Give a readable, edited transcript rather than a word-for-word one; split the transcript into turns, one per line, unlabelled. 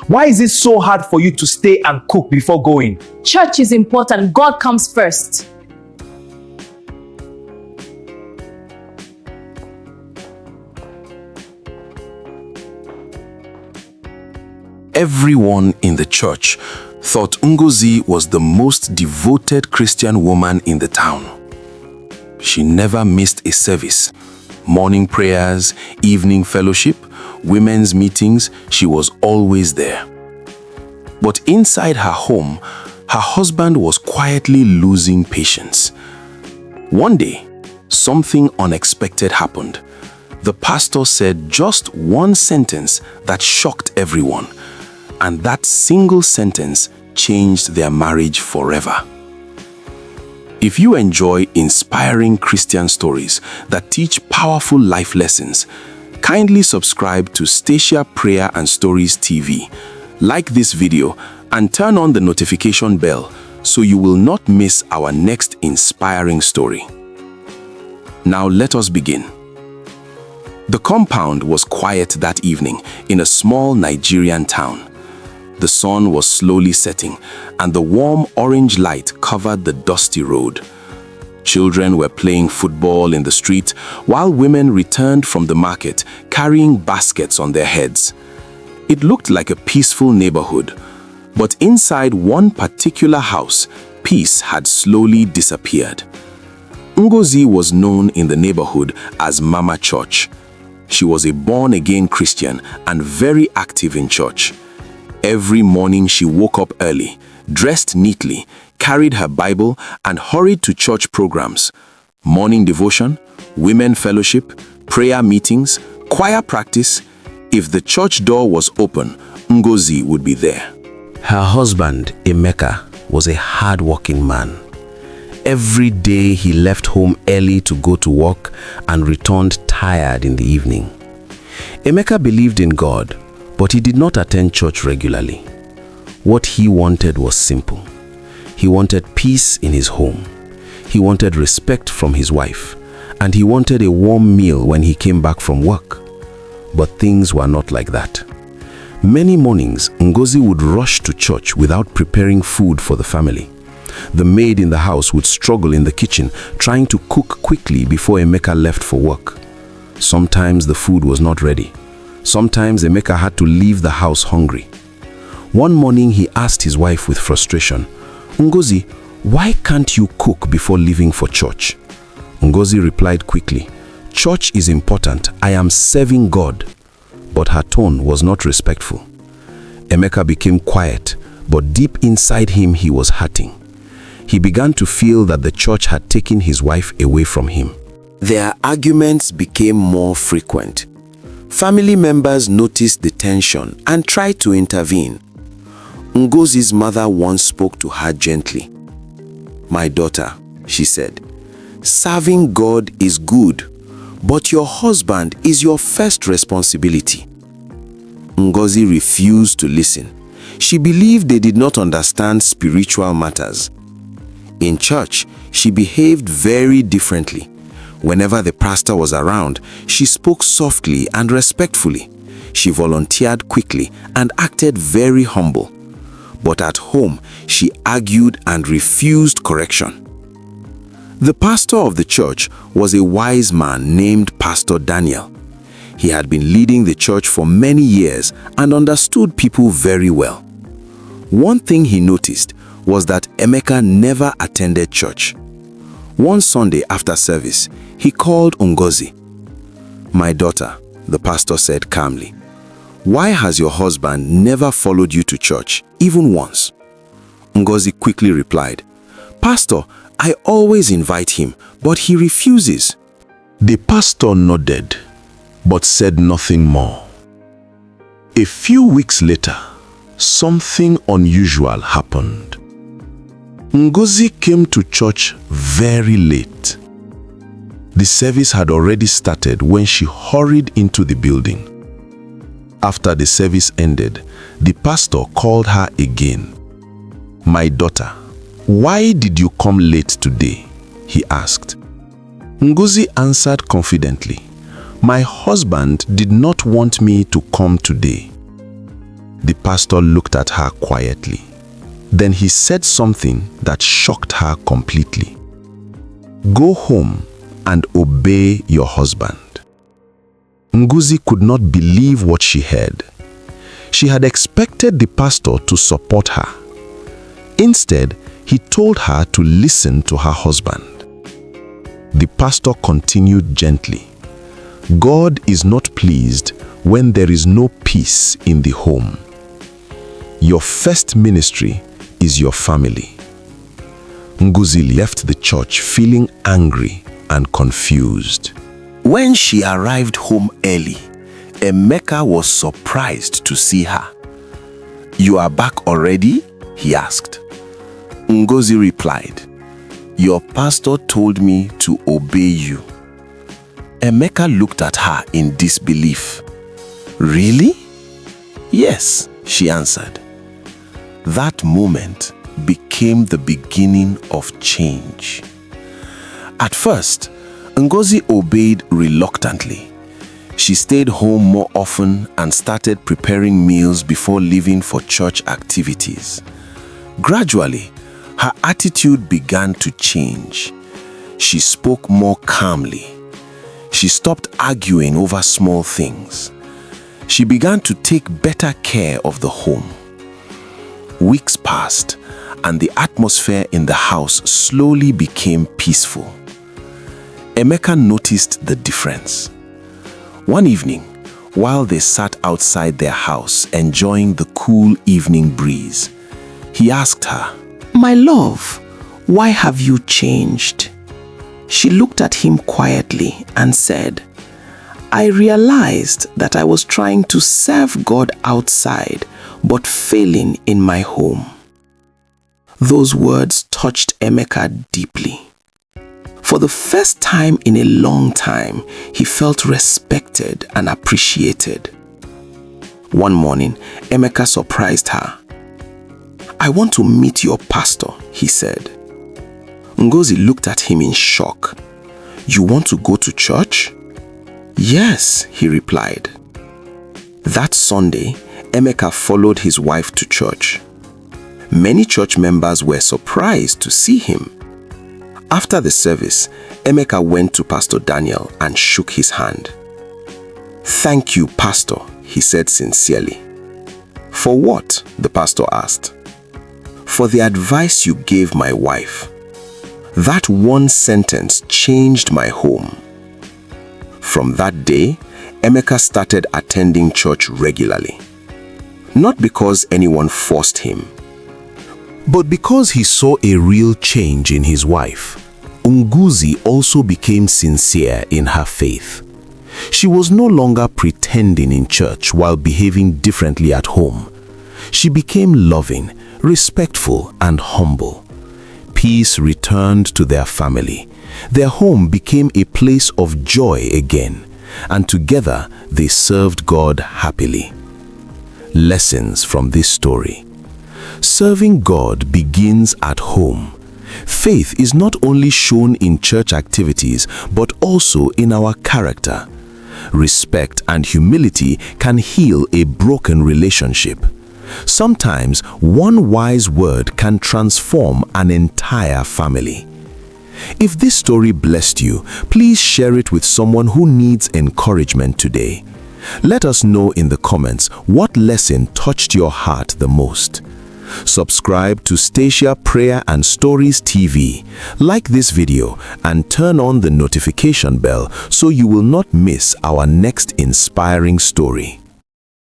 Why is it so hard for you to stay and cook before going?
Church is important. God comes first.
Everyone in the church thought Ngozi was the most devoted Christian woman in the town. She never missed a service. Morning prayers, evening fellowship, women's meetings, she was always there. But inside her home, her husband was quietly losing patience. One day, something unexpected happened. The pastor said just one sentence that shocked everyone. And that single sentence changed their marriage forever. If you enjoy inspiring Christian stories that teach powerful life lessons, kindly subscribe to Stacia Prayer and Stories TV. Like this video and turn on the notification bell so you will not miss our next inspiring story. Now let us begin. The compound was quiet that evening in a small Nigerian town. The sun was slowly setting, and the warm orange light covered the dusty road. Children were playing football in the street, while women returned from the market carrying baskets on their heads. It looked like a peaceful neighborhood, but inside one particular house, peace had slowly disappeared. Ngozi was known in the neighborhood as Mama Church. She was a born-again Christian and very active in church. Every morning she woke up early, dressed neatly, carried her Bible, and hurried to church programs. Morning devotion, women fellowship, prayer meetings, choir practice. If the church door was open, Ngozi would be there. Her husband, Emeka, was a hard-working man. Every day he left home early to go to work and returned tired in the evening. Emeka believed in God, but he did not attend church regularly. What he wanted was simple. He wanted peace in his home. He wanted respect from his wife, and he wanted a warm meal when he came back from work. But things were not like that. Many mornings, Ngozi would rush to church without preparing food for the family. The maid in the house would struggle in the kitchen, trying to cook quickly before Emeka left for work. Sometimes the food was not ready. Sometimes Emeka had to leave the house hungry. One morning he asked his wife with frustration, "Ngozi, why can't you cook before leaving for church?" Ngozi replied quickly, "Church is important. I am serving God." But her tone was not respectful. Emeka became quiet, but deep inside him he was hurting. He began to feel that the church had taken his wife away from him. Their arguments became more frequent. Family members noticed the tension and tried to intervene. Ngozi's mother once spoke to her gently. "My daughter," she said, "serving God is good, but your husband is your first responsibility." Ngozi refused to listen. She believed they did not understand spiritual matters. In church, she behaved very differently. Whenever the pastor was around, she spoke softly and respectfully. She volunteered quickly and acted very humble. But at home, she argued and refused correction. The pastor of the church was a wise man named Pastor Daniel. He had been leading the church for many years and understood people very well. One thing he noticed was that Emeka never attended church. One Sunday after service, he called Ngozi. "My daughter," the pastor said calmly, "why has your husband never followed you to church, even once?" Ngozi quickly replied, "Pastor, I always invite him, but he refuses." The pastor nodded, but said nothing more. A few weeks later, something unusual happened. Ngozi came to church very late. The service had already started when she hurried into the building. After the service ended, the pastor called her again. "My daughter, why did you come late today?" he asked. Ngozi answered confidently, "My husband did not want me to come today." The pastor looked at her quietly. Then he said something that shocked her completely. "Go home and obey your husband." Ngozi could not believe what she heard. She had expected the pastor to support her. Instead, he told her to listen to her husband. The pastor continued gently. "God is not pleased when there is no peace in the home. Your first ministry is your family." Ngozi left the church feeling angry and confused.
When she arrived home early, Emeka was surprised to see her. "You are back already?" he asked. Ngozi replied, "Your pastor told me to obey you." Emeka looked at her in disbelief. "Really?" "Yes," she answered. That moment became the beginning of change. At first, Ngozi obeyed reluctantly. She stayed home more often and started preparing meals before leaving for church activities. Gradually, her attitude began to change. She spoke more calmly. She stopped arguing over small things. She began to take better care of the home. Weeks passed, and the atmosphere in the house slowly became peaceful. Emeka noticed the difference. One evening, while they sat outside their house enjoying the cool evening breeze, he asked her,
"My love, why have you changed?" She looked at him quietly and said, "I realized that I was trying to serve God outside, but failing in my home." Those words touched Emeka deeply. For the first time in a long time, he felt respected and appreciated. One morning, Emeka surprised her. "I want to meet your pastor," he said. Ngozi looked at him in shock. "You want to go to church?" "Yes," he replied. That Sunday, Emeka followed his wife to church. Many church members were surprised to see him. After the service, Emeka went to Pastor Daniel and shook his hand. "Thank you, Pastor," he said sincerely. "For what?" the pastor asked. "For the advice you gave my wife. That one sentence changed my home." From that day, Emeka started attending church regularly. Not because anyone forced him,
But because he saw a real change in his wife, Ngozi also became sincere in her faith. She was no longer pretending in church while behaving differently at home. She became loving, respectful, and humble. Peace returned to their family. Their home became a place of joy again, and together they served God happily. Lessons from this story. Serving God begins at home. Faith is not only shown in church activities, but also in our character. Respect and humility can heal a broken relationship. Sometimes one wise word can transform an entire family. If this story blessed you, please share it with someone who needs encouragement today. Let us know in the comments what lesson touched your heart the most. Subscribe to Stacia Prayer and Stories TV. Like this video and turn on the notification bell so you will not miss our next inspiring story.